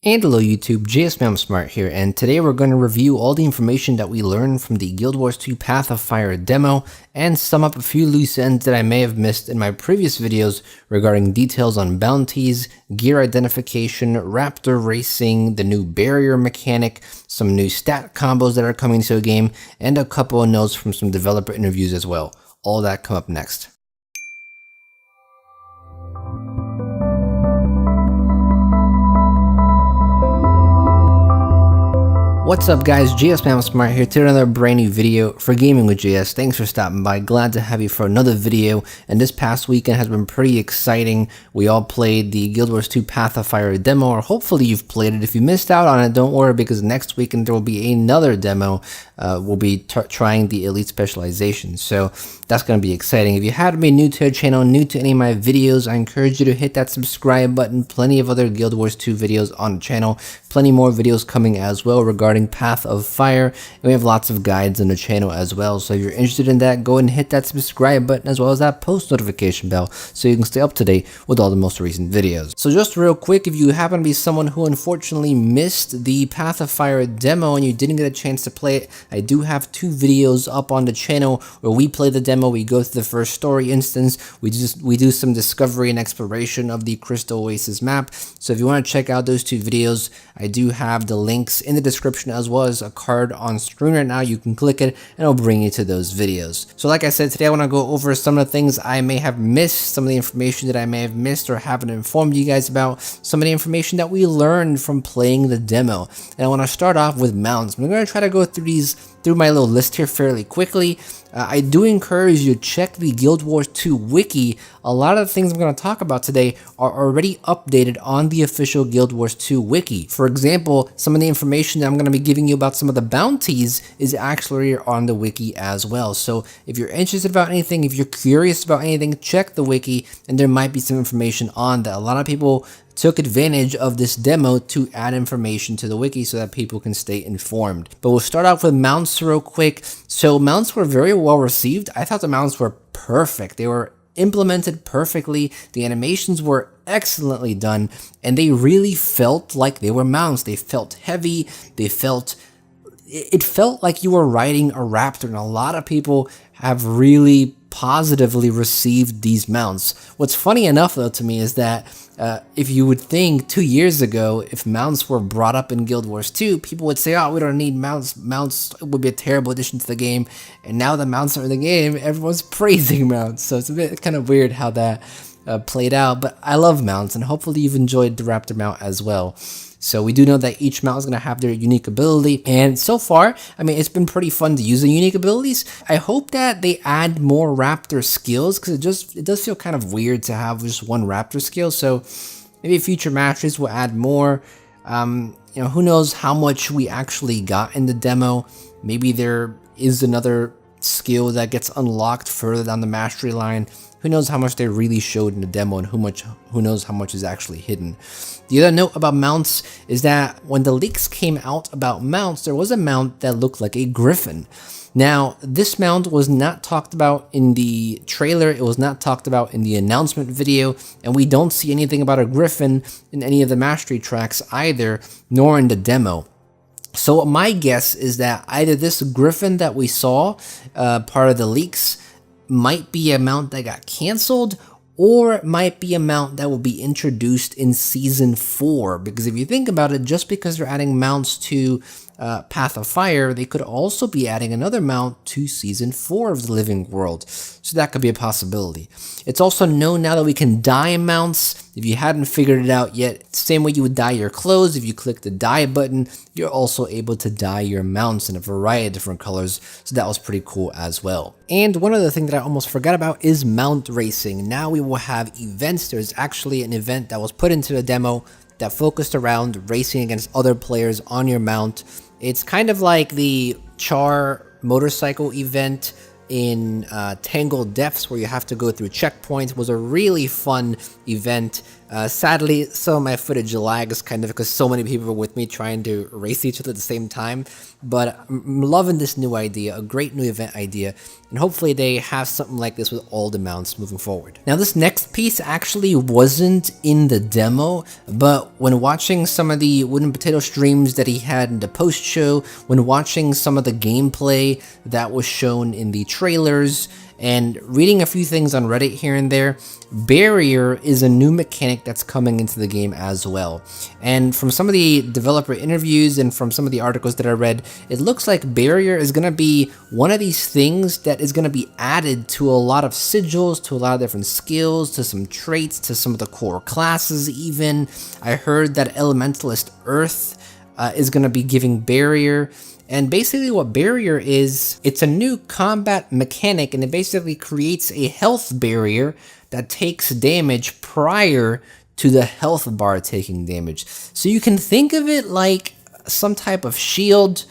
And hello YouTube, GSmaniamsmart here, and today we're going to review all the information that we learned from the Guild Wars 2 Path of Fire demo and sum up a few loose ends that I may have missed in my previous videos regarding details on bounties, gear identification, raptor racing, the new barrier mechanic, some new stat combos that are coming to the game, and a couple of notes from some developer interviews as well. All that come up next. What's up guys, GSmaniamsmart here to another brand new video for Gaming with GS. Thanks for stopping by, glad to have you for another video, and this past weekend has been pretty exciting. We all played the Guild Wars 2 Path of Fire demo, or hopefully you've played it. If you missed out on it, don't worry, because next weekend there will be another demo. We'll be trying the Elite Specialization, so that's going to be exciting. If you happen to be new to the channel, new to any of my videos, I encourage you to hit that subscribe button. Plenty of other Guild Wars 2 videos on the channel, plenty more videos coming as well regarding Path of Fire, and we have lots of guides on the channel as well. So if you're interested in that, go ahead and hit that subscribe button as well as that post notification bell so you can stay up to date with all the most recent videos. So just real quick, if you happen to be someone who unfortunately missed the Path of Fire demo and you didn't get a chance to play it, I do have 2 videos up on the channel where we play the demo. We go through the first story instance, we do some discovery and exploration of the Crystal Oasis map. So if you want to check out those 2 videos, I do have the links in the description as well as a card on screen right now. You can click it and it'll bring you to those videos. So like I said, today I want to go over some of the things I may have missed, some of the information that I may have missed or haven't informed you guys about, some of the information that we learned from playing the demo. And I want to start off with mounts. I'm going to try to go through my little list here fairly quickly. I do encourage you to check the Guild Wars 2 wiki. A lot of the things I'm going to talk about today are already updated on the official Guild Wars 2 wiki. For example, some of the information that I'm going to be giving you about some of the bounties is actually on the wiki as well. So if you're interested about anything, if you're curious about anything, check the wiki and there might be some information on that. A lot of people took advantage of this demo to add information to the wiki so that people can stay informed. But we'll start off with mounts real quick. So mounts were very well received. I thought the mounts were perfect. They were implemented perfectly. The animations were excellently done, and they really felt like they were mounts. They felt heavy. It felt like you were riding a raptor, and a lot of people have really positively received these mounts. What's funny enough though to me is that if you would think 2 years ago, if mounts were brought up in Guild Wars 2, people would say, oh, we don't need mounts. Mounts would be a terrible addition to the game. And now that mounts are in the game, everyone's praising mounts. So it's a bit kind of weird how that played out. But I love mounts, and hopefully you've enjoyed the raptor mount as well. So we do know that each mount is going to have their unique ability, and so far, I mean, it's been pretty fun to use the unique abilities. I hope that they add more raptor skills, because it does feel kind of weird to have just one raptor skill. So maybe future matches will add more. You know, who knows how much we actually got in the demo. Maybe there is another skill that gets unlocked further down the mastery line. Who knows how much they really showed in the demo, and who knows how much is actually hidden. The other note about mounts is that when the leaks came out about mounts, there was a mount that looked like a griffin. Now, this mount was not talked about in the trailer, it was not talked about in the announcement video, and we don't see anything about a griffin in any of the mastery tracks either, nor in the demo. So my guess is that either this griffin that we saw, part of the leaks, might be a mount that got canceled, or it might be a mount that will be introduced in Season 4. Because if you think about it, just because they're adding mounts to Path of Fire, they could also be adding another mount to Season 4 of the Living World. So that could be a possibility. It's also known now that we can dye mounts. If you hadn't figured it out yet, same way you would dye your clothes, if you click the dye button, you're also able to dye your mounts in a variety of different colors. So that was pretty cool as well. And one other thing that I almost forgot about is mount racing. Now we will have events. There's actually an event that was put into the demo that focused around racing against other players on your mount. It's kind of like the Char motorcycle event in Tangled Depths, where you have to go through checkpoints. It was a really fun event. Sadly, some of my footage lags kind of because so many people were with me trying to race each other at the same time. But I'm loving this new idea, a great new event idea, and hopefully they have something like this with all the mounts moving forward. Now, this next piece actually wasn't in the demo, but when watching some of the Wooden Potato streams that he had in the post show, when watching some of the gameplay that was shown in the trailers, and reading a few things on Reddit here and there, Barrier is a new mechanic that's coming into the game as well. And from some of the developer interviews and from some of the articles that I read, it looks like Barrier is going to be one of these things that is going to be added to a lot of sigils, to a lot of different skills, to some traits, to some of the core classes even. I heard that Elementalist Earth is going to be giving Barrier. And basically what Barrier is, it's a new combat mechanic, and it basically creates a health barrier that takes damage prior to the health bar taking damage. So you can think of it like some type of shield.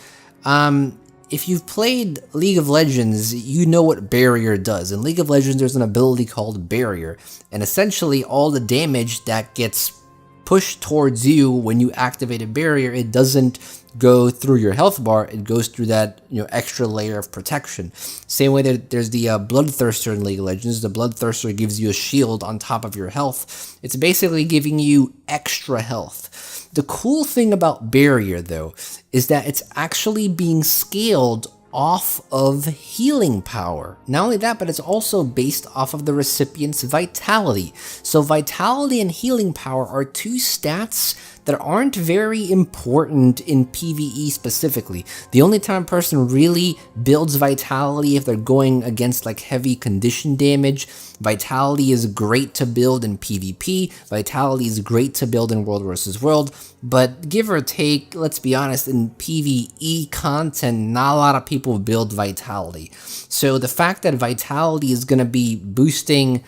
If you've played League of Legends, you know what Barrier does. In League of Legends, there's an ability called Barrier, and essentially all the damage that gets pushed towards you when you activate a barrier, it doesn't go through your health bar, it goes through that extra layer of protection. Same way that there's the Bloodthirster in League of Legends. The Bloodthirster gives you a shield on top of your health. It's basically giving you extra health. The cool thing about Barrier though is that it's actually being scaled off of healing power. Not only that, but it's also based off of the recipient's vitality. So vitality and healing power are two stats that aren't very important in PvE specifically. The only time a person really builds vitality if they're going against like heavy condition damage. Vitality is great to build in PvP. Vitality is great to build in World vs. World. But give or take, let's be honest, in PvE content, not a lot of people build vitality. So the fact that vitality is going to be boosting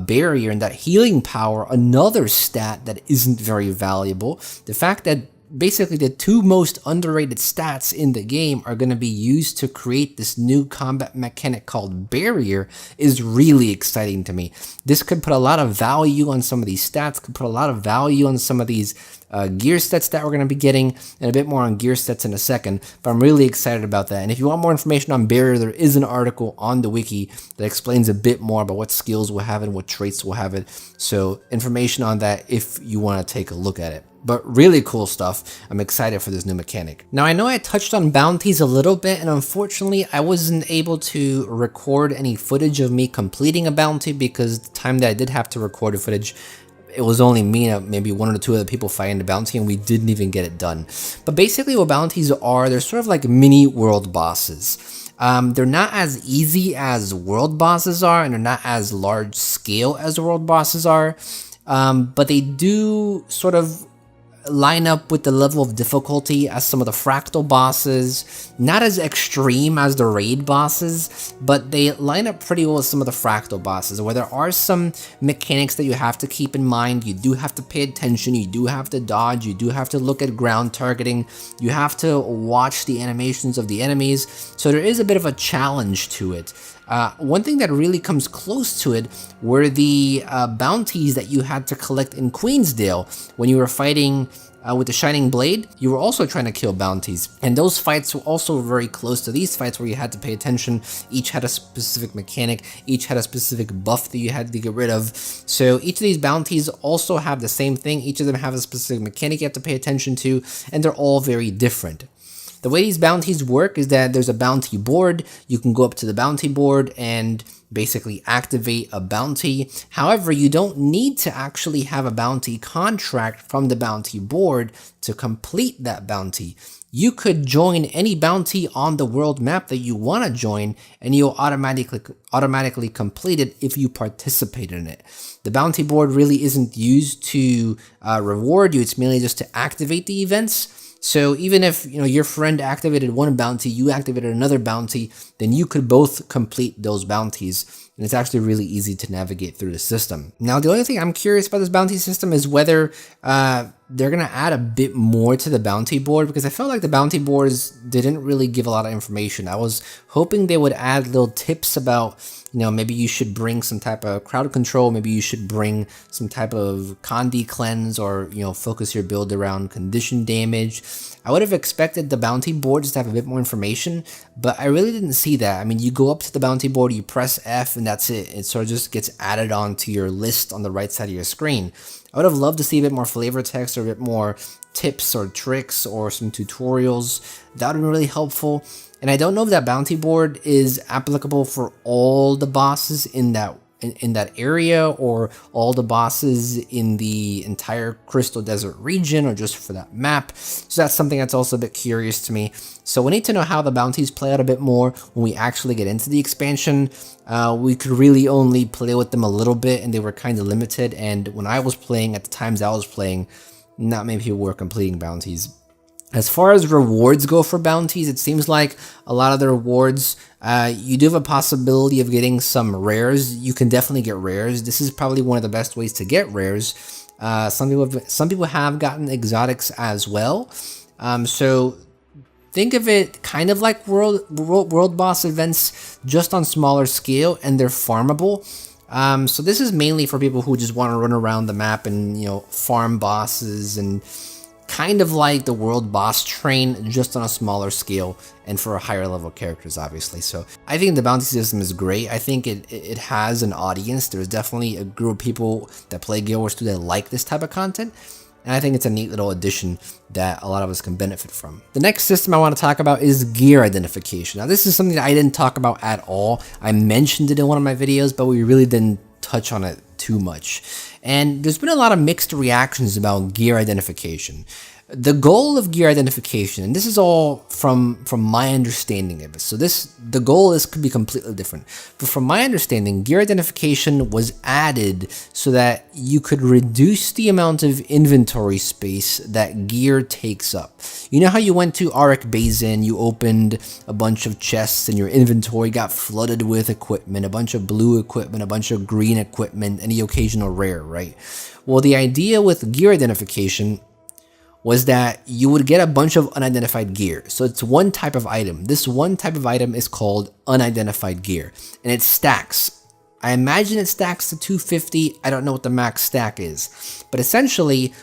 barrier and that healing power, another stat that isn't very valuable, the fact that basically the two most underrated stats in the game are going to be used to create this new combat mechanic called Barrier is really exciting to me. This could put a lot of value on some of these stats, could put a lot of value on some of these gear sets that we're going to be getting, and a bit more on gear sets in a second, but I'm really excited about that. And if you want more information on Barrier, there is an article on the wiki that explains a bit more about what skills we'll have and what traits we'll have it. So information on that if you want to take a look at it. But really cool stuff. I'm excited for this new mechanic. Now I know I touched on bounties a little bit, and unfortunately I wasn't able to record any footage of me completing a bounty because the time that I did have to record the footage, it was only me and maybe one or two other people fighting the bounty, and we didn't even get it done. But basically what bounties are, they're sort of like mini world bosses. They're not as easy as world bosses are, and they're not as large scale as world bosses are, but they do sort of line up with the level of difficulty as some of the fractal bosses, not as extreme as the raid bosses, but they line up pretty well with some of the fractal bosses, where there are some mechanics that you have to keep in mind. You do have to pay attention, you do have to dodge, you do have to look at ground targeting, you have to watch the animations of the enemies, so there is a bit of a challenge to it. One thing that really comes close to it were the bounties that you had to collect in Queensdale when you were fighting with the Shining Blade. You were also trying to kill bounties, and those fights were also very close to these fights where you had to pay attention. Each had a specific mechanic, each had a specific buff that you had to get rid of. So each of these bounties also have the same thing. Each of them have a specific mechanic you have to pay attention to, and they're all very different. The way these bounties work is that there's a bounty board. You can go up to the bounty board and basically activate a bounty. However, you don't need to actually have a bounty contract from the bounty board to complete that bounty. You could join any bounty on the world map that you want to join, and you'll automatically complete it if you participate in it. The bounty board really isn't used to reward you. It's mainly just to activate the events. So even if your friend activated one bounty, you activated another bounty, then you could both complete those bounties. and it's actually really easy to navigate through the system. Now, the only thing I'm curious about this bounty system is whether they're going to add a bit more to the bounty board, because I felt like the bounty boards didn't really give a lot of information. I was hoping they would add little tips about, maybe you should bring some type of crowd control, maybe you should bring some type of Condi cleanse, or, focus your build around condition damage. I would have expected the bounty boards to have a bit more information, but I really didn't see that. I mean, you go up to the bounty board, you press F, and that's it. It sort of just gets added onto your list on the right side of your screen. I would have loved to see a bit more flavor text, or a bit more tips or tricks or some tutorials. That would have been really helpful. And I don't know if that bounty board is applicable for all the bosses in that area, or all the bosses in the entire Crystal Desert region, or just for that map. So that's something that's also a bit curious to me. So we need to know how the bounties play out a bit more when we actually get into the expansion. We could really only play with them a little bit, and they were kind of limited. And when I was playing, at the times I was playing, not many people were completing bounties. As far as rewards go for bounties, it seems like a lot of the rewards, you do have a possibility of getting some rares. You can definitely get rares. This is probably one of the best ways to get rares. Some people have gotten exotics as well. So think of it kind of like world boss events, just on smaller scale, and they're farmable. So this is mainly for people who just want to run around the map and farm bosses, and kind of like the world boss train, just on a smaller scale, and for higher level characters, obviously. So I think the bounty system is great. I think it has an audience. There's definitely a group of people that play Guild Wars 2 that like this type of content, and I think it's a neat little addition that a lot of us can benefit from. The next system I want to talk about is gear identification. Now, this is something that I didn't talk about at all. I mentioned it in one of my videos, but we really didn't touch on it too much. And there's been a lot of mixed reactions about gear identification. The goal of gear identification, and this is all from my understanding of it, so the goal could be completely different, but from my understanding, gear identification was added so that you could reduce the amount of inventory space that gear takes up. You know how you went to Auric Basin, you opened a bunch of chests, and your inventory got flooded with equipment, a bunch of blue equipment, a bunch of green equipment, and the occasional rare, right? Well, the idea with gear identification was that you would get a bunch of unidentified gear. So it's one type of item. This one type of item is called unidentified gear, and it stacks. I imagine it stacks to 250. I don't know what the max stack is, but essentially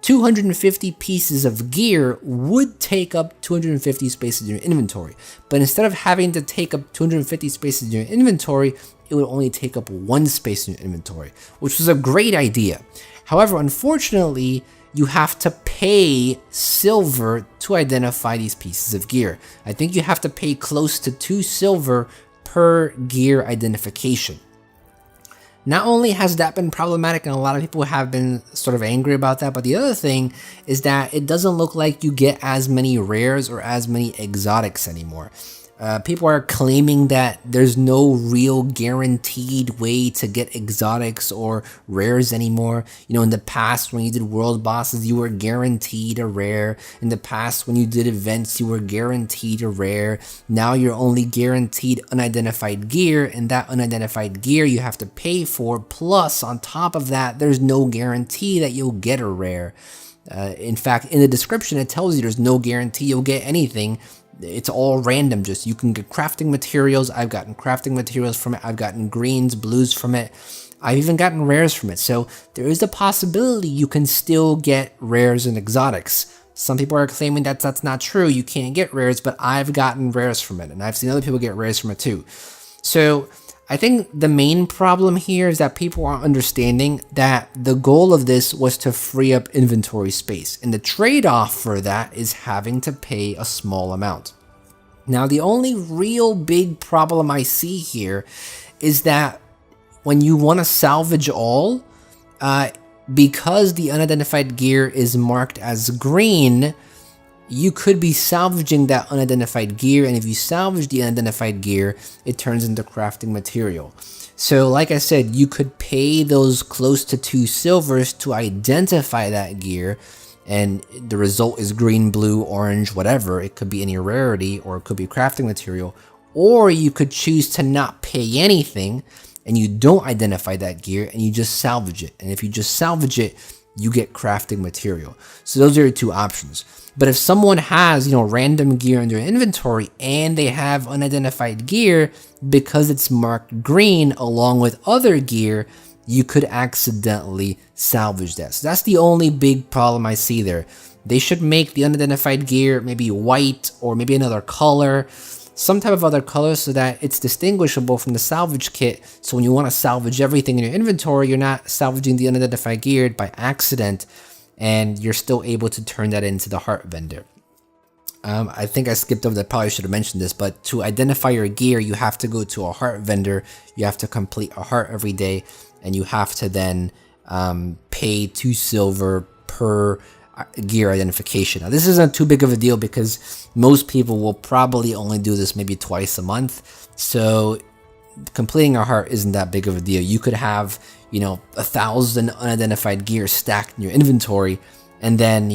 250 pieces of gear would take up 250 spaces in your inventory. But instead of having to take up 250 spaces in your inventory, it would only take up one space in your inventory, which was a great idea. However, unfortunately, you have to pay silver to identify these pieces of gear. I think you have to pay close to 2 silver per gear identification. Not only has that been problematic, and a lot of people have been sort of angry about that, but the other thing is that it doesn't look like you get as many rares or as many exotics anymore. People are claiming that there's no real guaranteed way to get exotics or rares anymore. In the past, when you did world bosses, you were guaranteed a rare. In the past, when you did events, you were guaranteed a rare. Now you're only guaranteed unidentified gear, and that unidentified gear you have to pay for. Plus, on top of that, there's no guarantee that you'll get a rare. In fact, in the description, it tells you there's no guarantee you'll get anything. It's all random. Just you can get crafting materials. I've gotten crafting materials from it. I've gotten greens, blues from it. I've even gotten rares from it. So there is a possibility you can still get rares and exotics. Some people are claiming that that's not true. You can't get rares, but I've gotten rares from it, and I've seen other people get rares from it too. So I think the main problem here is that people are understanding that the goal of this was to free up inventory space, and the trade-off for that is having to pay a small amount. Now, the only real big problem I see here is that when you want to salvage all, because the unidentified gear is marked as green, you could be salvaging that unidentified gear, and if you salvage the unidentified gear, it turns into crafting material. So like I said, you could pay those close to 2 silvers to identify that gear, and the result is green, blue, orange, whatever. It could be any rarity, or it could be crafting material, or you could choose to not pay anything and you don't identify that gear and you just salvage it. And if you just salvage it, you get crafting material. So those are your two options. But if someone has, random gear in their inventory and they have unidentified gear, because it's marked green along with other gear, you could accidentally salvage that. So that's the only big problem I see there. They should make the unidentified gear maybe white or maybe another color, some type of other color, so that it's distinguishable from the salvage kit. So when you want to salvage everything in your inventory, you're not salvaging the unidentified gear by accident, and you're still able to turn that into the heart vendor. I think I skipped over that, probably should have mentioned this, but to identify your gear, you have to go to a heart vendor, you have to complete a heart every day, and you have to then pay 2 silver per gear identification. Now, this isn't too big of a deal because most people will probably only do this maybe twice a month, so completing a heart isn't that big of a deal. You could have 1,000 unidentified gear stacked in your inventory, and then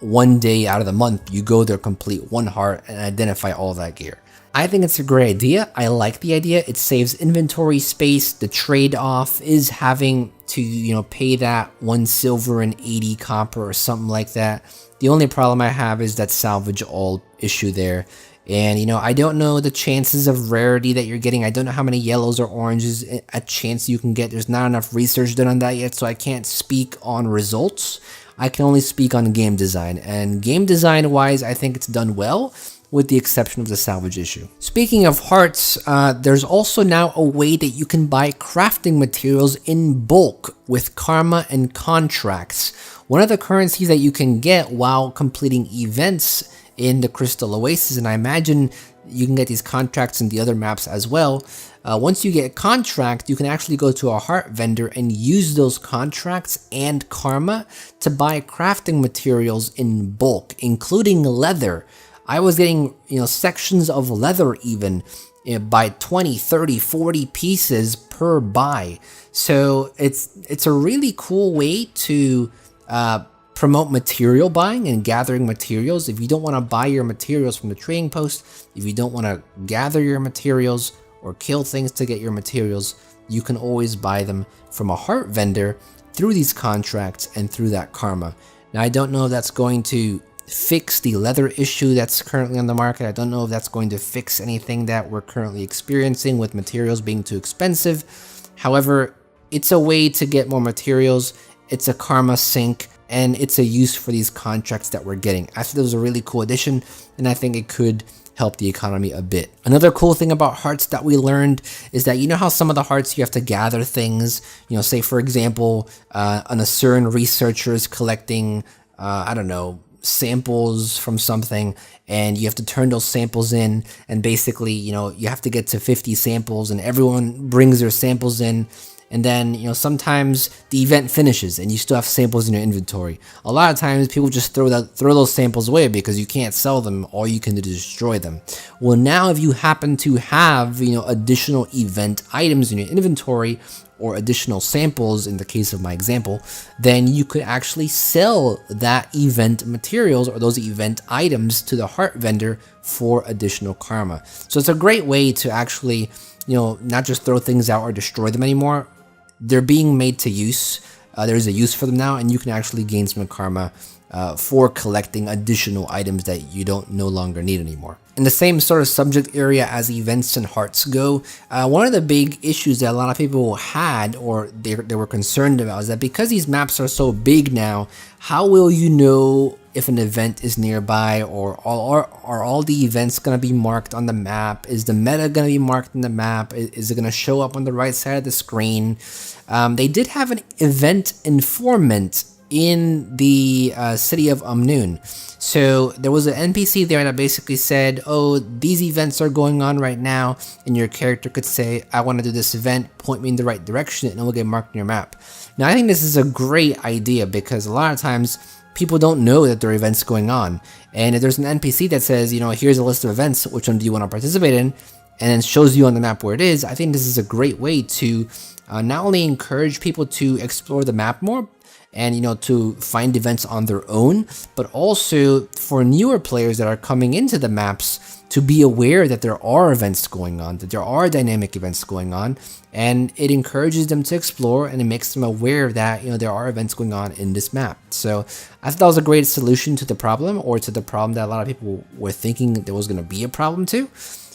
one day out of the month you go there, complete 1 heart, and identify all that gear. I think it's a great idea. I like the idea. It saves inventory space. The trade-off is having to pay that 1 silver and 80 copper or something like that. The only problem I have is that salvage all issue there. And I don't know the chances of rarity that you're getting. I don't know how many yellows or oranges a chance you can get. There's not enough research done on that yet, so I can't speak on results. I can only speak on game design, and game design wise, I think it's done well, with the exception of the salvage issue. Speaking of hearts, there's also now a way that you can buy crafting materials in bulk with karma and contracts. One of the currencies that you can get while completing events in the Crystal Oasis, and I imagine you can get these contracts in the other maps as well. Once you get a contract, you can actually go to a heart vendor and use those contracts and karma to buy crafting materials in bulk, including leather. I was getting sections of leather even by 20, 30, 40 pieces per buy. So it's a really cool way to promote material buying and gathering materials. If you don't want to buy your materials from the trading post, if you don't want to gather your materials or kill things to get your materials, you can always buy them from a heart vendor through these contracts and through that karma. Now, I don't know if that's going to fix the leather issue that's currently on the market. I don't know if that's going to fix anything that we're currently experiencing with materials being too expensive. However, it's a way to get more materials. It's a karma sink, and it's a use for these contracts that we're getting. I think it was a really cool addition, and I think it could help the economy a bit. Another cool thing about hearts that we learned is that how some of the hearts you have to gather things, say for example, a certain researcher is collecting, I don't know, samples from something, and you have to turn those samples in, and basically you have to get to 50 samples, and everyone brings their samples in, and then sometimes the event finishes and you still have samples in your inventory. A lot of times people just throw those samples away because you can't sell them. All you can do is destroy them. Well, now if you happen to have additional event items in your inventory, or additional samples in the case of my example, then you could actually sell that event materials or those event items to the heart vendor for additional karma. So it's a great way to actually not just throw things out or destroy them anymore. They're being made to use. There's a use for them now, and you can actually gain some karma for collecting additional items that you don't no longer need anymore. In the same sort of subject area as events and hearts go, one of the big issues that a lot of people had, or they were concerned about, is that because these maps are so big now, how will you know if an event is nearby, or are all the events going to be marked on the map? Is the meta going to be marked on the map? Is it going to show up on the right side of the screen? They did have an event informant in the city of Umnoon. So there was an NPC there that basically said, oh, these events are going on right now, and your character could say, I want to do this event, point me in the right direction, and it will get marked on your map. Now, I think this is a great idea because a lot of times people don't know that there are events going on. And if there's an NPC that says, here's a list of events, which one do you want to participate in, and then shows you on the map where it is, I think this is a great way to not only encourage people to explore the map more, and to find events on their own, but also for newer players that are coming into the maps to be aware that there are events going on, that there are dynamic events going on, and it encourages them to explore, and it makes them aware that there are events going on in this map. So I thought that was a great solution to the problem, or to the problem that a lot of people were thinking there was going to be a problem to.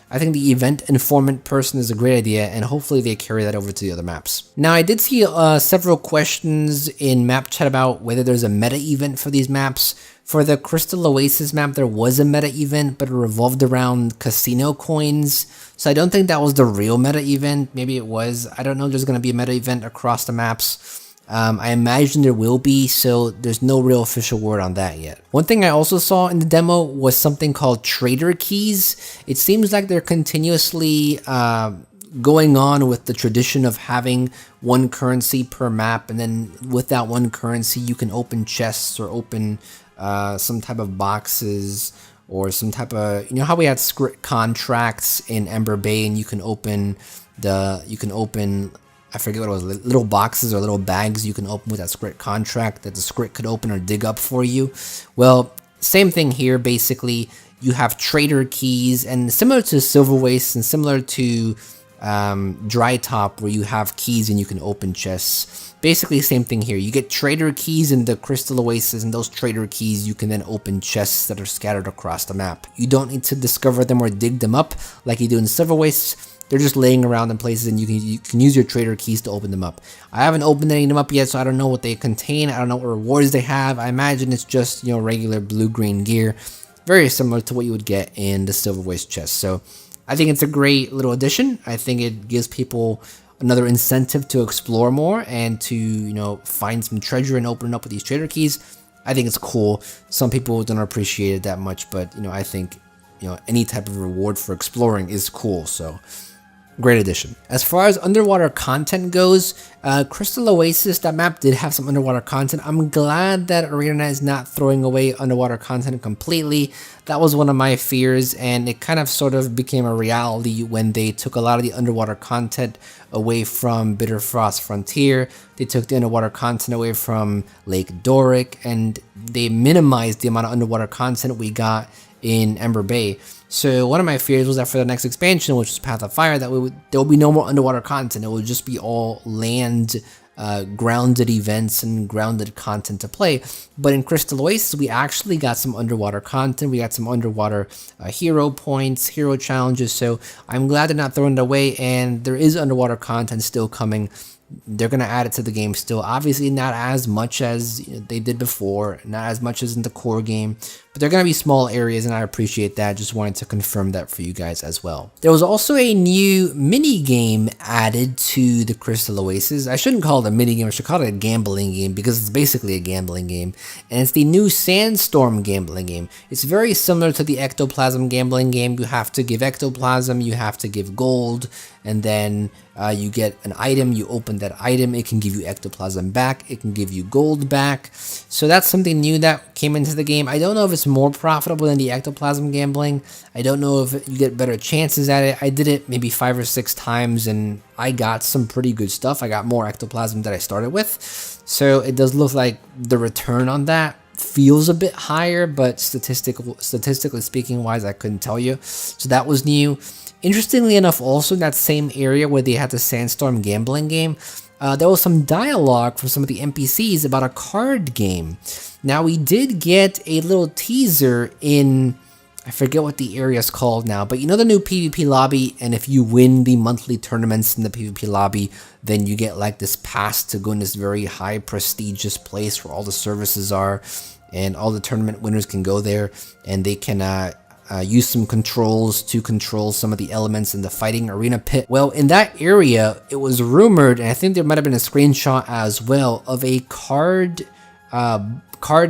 I think the event informant person is a great idea, and hopefully they carry that over to the other maps. Now, I did see several questions in map chat about whether there's a meta event for these maps. For the Crystal Oasis map, there was a meta event, but it revolved around casino coins. So I don't think that was the real meta event. Maybe it was. I don't know if there's going to be a meta event across the maps. I imagine there will be, so there's no real official word on that yet. One thing I also saw in the demo was something called trader keys. It seems like they're continuously going on with the tradition of having one currency per map, and then with that one currency you can open chests or open some type of boxes, or some type of, how we had script contracts in Ember Bay, and you can open I forget what it was, little boxes or little bags you can open with that script contract that the script could open or dig up for you. Well, same thing here. Basically, you have trader keys, and similar to Silver Waste and similar to Dry Top, where you have keys and you can open chests. Basically, same thing here. You get trader keys in the Crystal Oasis, and those trader keys you can then open chests that are scattered across the map. You don't need to discover them or dig them up like you do in Silver Waste. They're just laying around in places, and you can use your trader keys to open them up. I haven't opened any of them up yet, so I don't know what they contain. I don't know what rewards they have. I imagine it's just regular blue-green gear, very similar to what you would get in the Silver Waste chest. So I think it's a great little addition. I think it gives people another incentive to explore more and to find some treasure and open it up with these trader keys. I think it's cool. Some people don't appreciate it that much, but I think any type of reward for exploring is cool. So great addition. As far as underwater content goes, Crystal Oasis, that map did have some underwater content. I'm glad that ArenaNet is not throwing away underwater content completely. That was one of my fears, and it kind of sort of became a reality when they took a lot of the underwater content away from Bitterfrost Frontier. They took the underwater content away from Lake Doric, and they minimized the amount of underwater content we got in Ember Bay. So one of my fears was that for the next expansion, which is Path of Fire, that there will be no more underwater content. It will just be all land grounded events and grounded content to play. But in Crystal Oasis, we actually got some underwater content. We got some underwater hero points, hero challenges. So I'm glad they're not throwing it away, and there is underwater content still coming. They're going to add it to the game still. Obviously not as much as they did before, not as much as in the core game, but they're going to be small areas, and I appreciate that. Just wanted to confirm that for you guys as well. There was also a new mini game added to the Crystal Oasis. I shouldn't call it a mini game, I should call it a gambling game, because it's basically a gambling game, and it's the new Sandstorm gambling game. It's very similar to the Ectoplasm gambling game. You have to give Ectoplasm, you have to give gold, and then you get an item, you open that item, it can give you Ectoplasm back, it can give you gold back. So that's something new that came into the game. I don't know if it's more profitable than the Ectoplasm gambling. I don't know if you get better chances at it. I did it maybe 5 or 6 times, and I got some pretty good stuff. I got more Ectoplasm than I started with. So it does look like the return on that feels a bit higher, but statistically speaking wise, I couldn't tell you. So that was new. Interestingly enough, also in that same area where they had the Sandstorm gambling game, there was some dialogue from some of the NPCs about a card game. Now, we did get a little teaser in, I forget what the area is called now, but the new PvP lobby, and if you win the monthly tournaments in the PvP lobby, then you get like this pass to go in this very high prestigious place where all the services are, and all the tournament winners can go there, and they can use some controls to control some of the elements in the fighting arena pit. Well, in that area, it was rumored, and I think there might have been a screenshot as well, of a card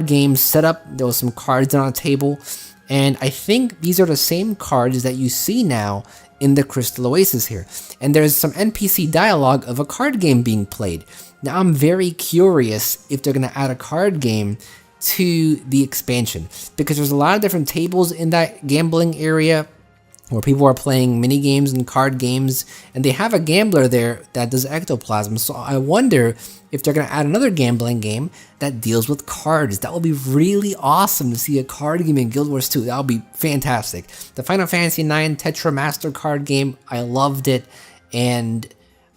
game setup. There was some cards on a table, and I think these are the same cards that you see now in the Crystal Oasis here. And there's some NPC dialogue of a card game being played. Now, I'm very curious if they're going to add a card game to the expansion, because there's a lot of different tables in that gambling area, where people are playing mini games and card games, and they have a gambler there that does ectoplasm. So I wonder if they're going to add another gambling game that deals with cards. That would be really awesome to see a card game in Guild Wars 2. That would be fantastic. The Final Fantasy IX Tetra Master card game, I loved it, and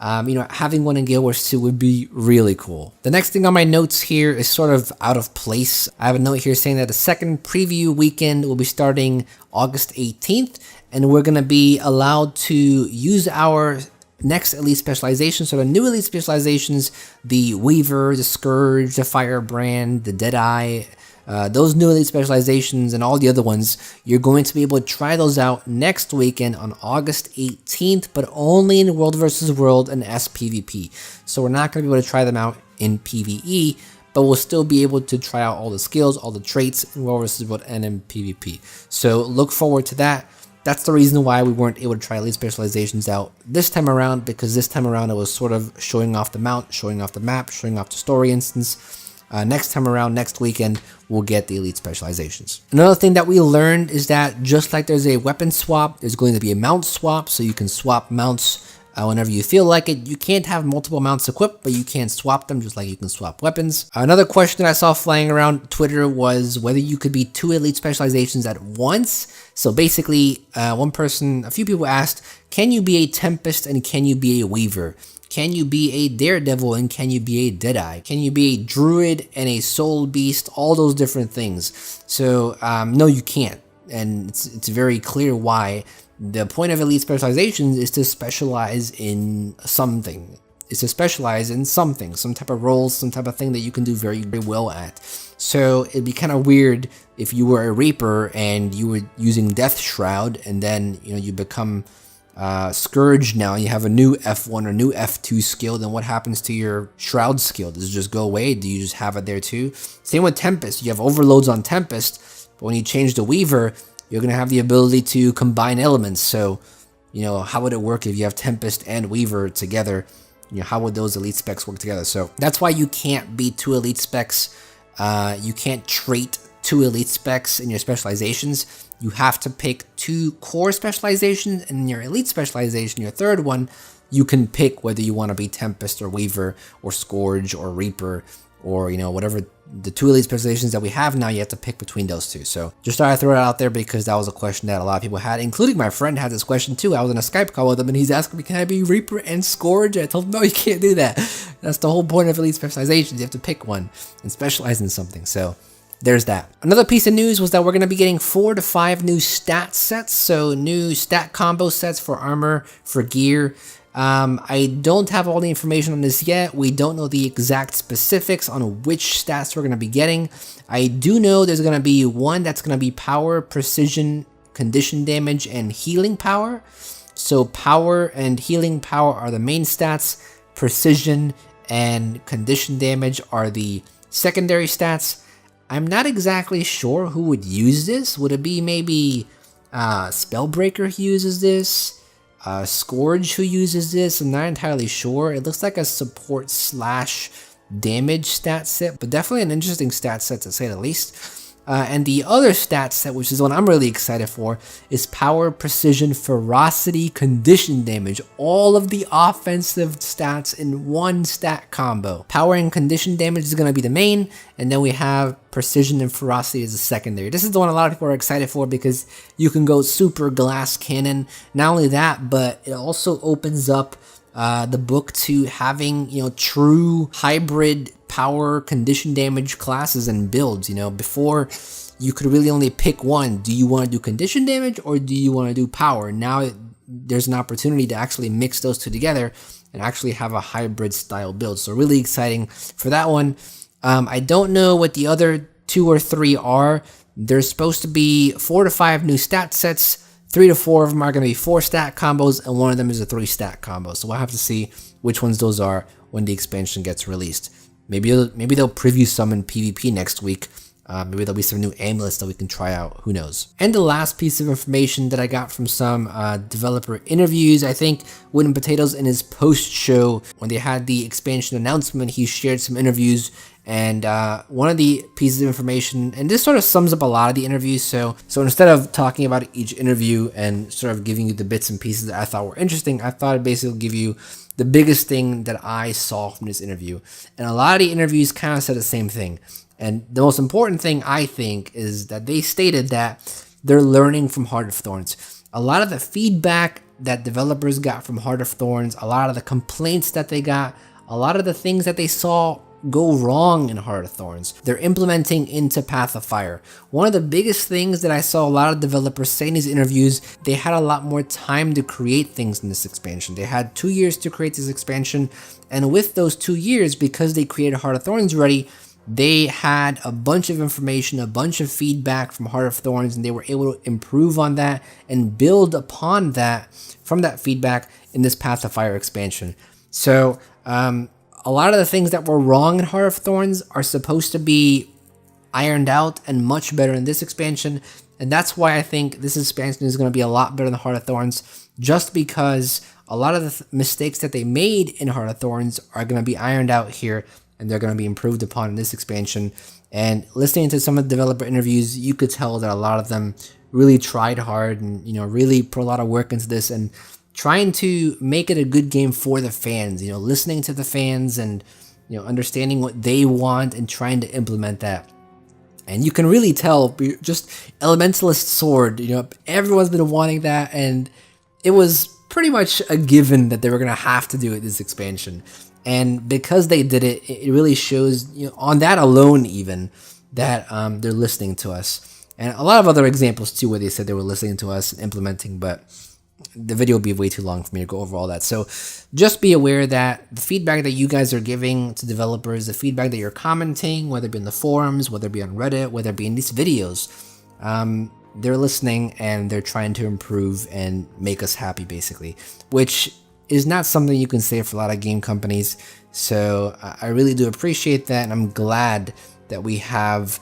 having one in Guild Wars 2 would be really cool. The next thing on my notes here is sort of out of place. I have a note here saying that the second preview weekend will be starting August 18th, and we're going to be allowed to use our next elite specializations. So the new elite specializations, the Weaver, the Scourge, the Firebrand, the Deadeye, those new elite specializations and all the other ones, you're going to be able to try those out next weekend on August 18th, but only in World vs. World and SPVP. So we're not going to be able to try them out in PvE, but we'll still be able to try out all the skills, all the traits in World vs. World and in PvP. So look forward to that. That's the reason why we weren't able to try elite specializations out this time around, because this time around it was sort of showing off the mount, showing off the map, showing off the story instance. Next time around, next weekend, we'll get the elite specializations. Another thing that we learned is that just like there's a weapon swap, there's going to be a mount swap, so you can swap mounts whenever you feel like it. You can't have multiple mounts equipped, but you can swap them just like you can swap weapons. Another question that I saw flying around Twitter was whether you could be 2 elite specializations at once. So basically, a few people asked, can you be a Tempest and can you be a Weaver? Can you be a Daredevil and can you be a Deadeye? Can you be a Druid and a Soul Beast? All those different things. So no, you can't. And it's very clear why. The point of elite specializations is to specialize in something. It's to specialize in something, some type of role, some type of thing that you can do very, very well at. So it'd be kind of weird if you were a Reaper and you were using Death Shroud and then you become Scourge now, you have a new F1 or new F2 skill, then what happens to your Shroud skill? Does it just go away? Do you just have it there too? Same with Tempest. You have overloads on Tempest, but when you change the Weaver, you're going to have the ability to combine elements. So, how would it work if you have Tempest and Weaver together? How would those elite specs work together? So that's why you can't be 2 elite specs. You can't trait 2 elite specs in your specializations. You have to pick 2 core specializations, and in your elite specialization, your third one, you can pick whether you want to be Tempest or Weaver or Scourge or Reaper or, whatever the 2 elite specializations that we have now, you have to pick between those 2. So just thought I'd throw it out there because that was a question that a lot of people had, including my friend had this question too. I was in a Skype call with him and he's asking me, can I be Reaper and Scourge? I told him, no, you can't do that. That's the whole point of elite specializations. You have to pick one and specialize in something. So there's that. Another piece of news was that we're going to be getting 4 to 5 new stat sets. So new stat combo sets for armor, for gear. I don't have all the information on this yet. We don't know the exact specifics on which stats we're going to be getting. I do know there's going to be one that's going to be power, precision, condition damage, and healing power. So power and healing power are the main stats. Precision and condition damage are the secondary stats. I'm not exactly sure who would use this. Would it be maybe Spellbreaker who uses this? Scourge who uses this? I'm not entirely sure. It looks like a support / damage stat set, but definitely an interesting stat set to say the least. And the other stat set, which is the one I'm really excited for, is power, precision, ferocity, condition damage. All of the offensive stats in one stat combo. Power and condition damage is going to be the main, and then we have precision and ferocity as a secondary. This is the one a lot of people are excited for because you can go super glass cannon. Not only that, but it also opens up the book to having, true hybrid power, condition damage classes and builds. Before you could really only pick one. Do you want to do condition damage or do you want to do power? Now there's an opportunity to actually mix those 2 together and actually have a hybrid style build. So really exciting for that one. I don't know what the other 2 or 3 are. There's supposed to be 4 to 5 new stat sets. 3 to 4 of them are going to be 4 stat combos, and one of them is a 3 stat combo. So we'll have to see which ones those are when the expansion gets released. Maybe they'll preview some in PvP next week, Maybe there'll be some new amulets that we can try out. Who knows? And the last piece of information that I got from some developer interviews, I think Wooden Potatoes in his post show, when they had the expansion announcement, he shared some interviews. And one of the pieces of information, and this sort of sums up a lot of the interviews. So instead of talking about each interview and sort of giving you the bits and pieces that I thought were interesting, I thought I'd basically give you the biggest thing that I saw from this interview. And a lot of the interviews kind of said the same thing. And the most important thing, I think, is that they stated that they're learning from Heart of Thorns. A lot of the feedback that developers got from Heart of Thorns, a lot of the complaints that they got, a lot of the things that they saw go wrong in Heart of Thorns, they're implementing into Path of Fire. One of the biggest things that I saw a lot of developers say in these interviews, they had a lot more time to create things in this expansion. They had 2 years to create this expansion, and with those 2 years, because they created Heart of Thorns already, they had a bunch of information, a bunch of feedback from Heart of Thorns, and they were able to improve on that and build upon that from that feedback in this Path of Fire expansion. So, a lot of the things that were wrong in Heart of Thorns are supposed to be ironed out and much better in this expansion. And that's why I think this expansion is going to be a lot better than Heart of Thorns, just because a lot of the mistakes that they made in Heart of Thorns are going to be ironed out here, and they're going to be improved upon in this expansion. And listening to some of the developer interviews, you could tell that a lot of them really tried hard and, really put a lot of work into this and trying to make it a good game for the fans, listening to the fans and, understanding what they want and trying to implement that. And you can really tell, just Elementalist Sword, everyone's been wanting that, and it was pretty much a given that they were going to have to do it this expansion. And because they did it, it really shows, on that alone even, that they're listening to us. And a lot of other examples too where they said they were listening to us and implementing, but the video will be way too long for me to go over all that. So just be aware that the feedback that you guys are giving to developers, the feedback that you're commenting, whether it be in the forums, whether it be on Reddit, whether it be in these videos, they're listening and they're trying to improve and make us happy, basically, which is not something you can say for a lot of game companies. So I really do appreciate that, and I'm glad that we have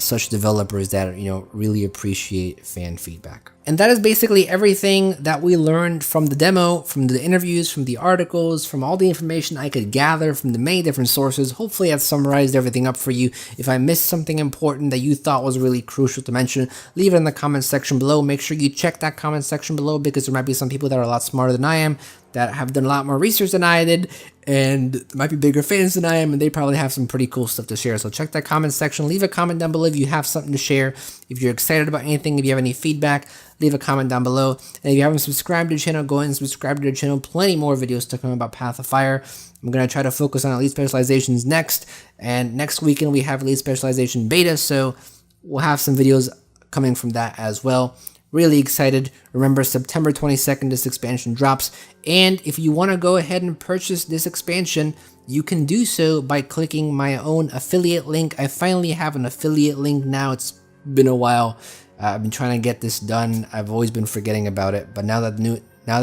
such developers that really appreciate fan feedback. And that is basically everything that we learned from the demo, from the interviews, from the articles, from all the information I could gather from the many different sources. Hopefully I've summarized everything up for you. If I missed something important that you thought was really crucial to mention, leave it in the comment section below. Make sure you check that comment section below, because there might be some people that are a lot smarter than I am, that have done a lot more research than I did, and there might be bigger fans than I am, and they probably have some pretty cool stuff to share. So check that comment section, leave a comment down below if you have something to share, if you're excited about anything, if you have any feedback, leave a comment down below. And if you haven't subscribed to the channel, go ahead and subscribe to the channel. Plenty more videos to come about Path of Fire. I'm going to try to focus on Elite Specializations next, and next weekend we have Elite Specialization Beta, so we'll have some videos coming from that as well. Really excited. Remember, September 22nd, this expansion drops. And if you want to go ahead and purchase this expansion, you can do so by clicking my own affiliate link. I finally have an affiliate link now. It's been a while. I've been trying to get this done. I've always been forgetting about it. But now that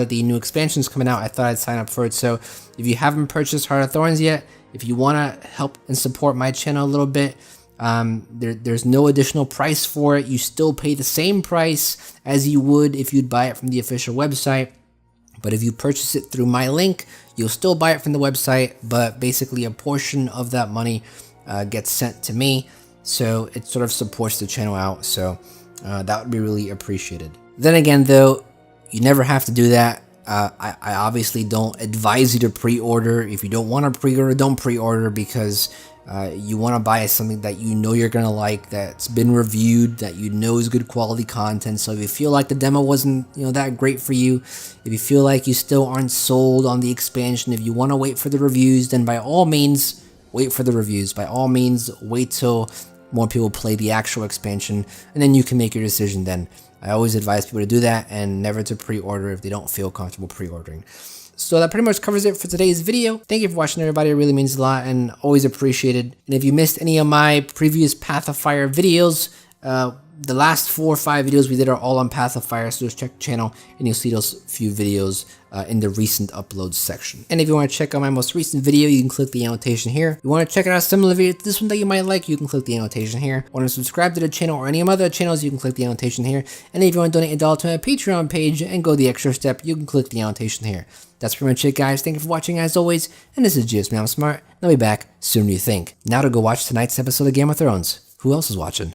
the new expansion is coming out, I thought I'd sign up for it. So if you haven't purchased Heart of Thorns yet, if you want to help and support my channel a little bit, there's no additional price for it. You still pay the same price as you would if you'd buy it from the official website. But if you purchase it through my link, you'll still buy it from the website, but basically a portion of that money gets sent to me. So it sort of supports the channel out. So that would be really appreciated. Then again, though, you never have to do that. I obviously don't advise you to pre-order. If you don't want to pre-order, don't pre-order, because you want to buy something that you know you're going to like, that's been reviewed, that you know is good quality content. So if you feel like the demo wasn't that great for you, if you feel like you still aren't sold on the expansion, if you want to wait for the reviews, then by all means, wait for the reviews. By all means, wait till more people play the actual expansion, and then you can make your decision then. I always advise people to do that, and never to pre-order if they don't feel comfortable pre-ordering. So that pretty much covers it for today's video. Thank you for watching, everybody. It really means a lot and always appreciated. And if you missed any of my previous Path of Fire videos, The last 4 or 5 videos we did are all on Path of Fire, so just check the channel and you'll see those few videos in the recent uploads section. And if you want to check out my most recent video, you can click the annotation here. If you want to check out a similar video to this one that you might like, you can click the annotation here. Want to subscribe to the channel or any of my other channels, you can click the annotation here. And if you want to donate $1 to my Patreon page and go the extra step, you can click the annotation here. That's pretty much it, guys. Thank you for watching as always, and this is GSmaniamsmart. I'll be back sooner than you think. Now to go watch tonight's episode of Game of Thrones. Who else is watching?